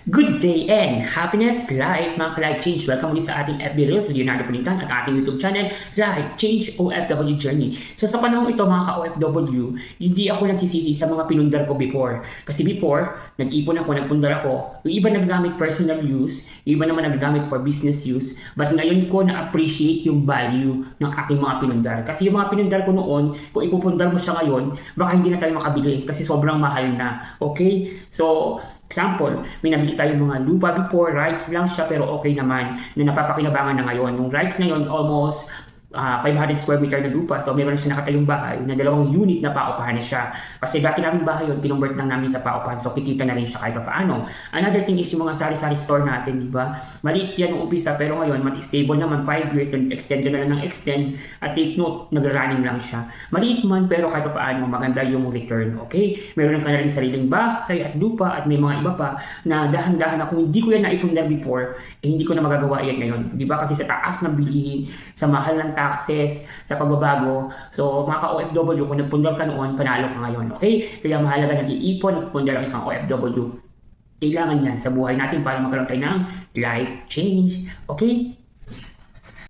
Good day and happiness, life, mga ka-Life Change. Welcome ulit sa ating FB Reels, Leonardo Pulintan at ating YouTube channel, Life Change OFW Journey. So sa panahon ito mga ka-OFW, hindi ako nagsisisi sa mga pinundar ko before. Kasi before, nag-ipon ako, nagpundar ako. Yung iba nagagamit personal use, yung iba naman nagagamit for business use. But ngayon ko na-appreciate yung value ng aking mga pinundar. Kasi yung mga pinundar ko noon, kung ipupundar mo siya ngayon, baka hindi na tayo makabili kasi sobrang mahal na. Okay? So, example, may nabili tayong mga lupa before, rights lang siya pero okay naman na napapakinabangan na ngayon. Yung rights ngayon almost 500 square meter na lupa. So meron na siya nakatayong bahay na 2 unit na paupahan na siya. Kasi dati namin bahay yun, kinumbert lang namin sa paupahan. So kikita na rin siya kahit paano. Another thing is yung mga sari-sari store natin, di ba? Maliit yan ng umpisa pero ngayon stable naman 5 years and extend na lang ng extend. At take note, nag-running lang siya. Maliit man pero kahit paano maganda yung return. Okay? Meron ka na rin sariling bahay at lupa at may mga iba pa na dahan-dahan ako hindi ko yan naipundar before, hindi ko na magagawa yan ngayon. Di ba? Kasi sa taas ng bilihin, sa mahal ng taxes, sa pagbabago. So, mga ka-OFW, kung nagpundar ka noon, panalo ka ngayon. Okay? Kaya mahalaga nag-iipon, nagpundar ang isang OFW. Kailangan yan sa buhay natin para magkaroon tayo ng life change. Okay?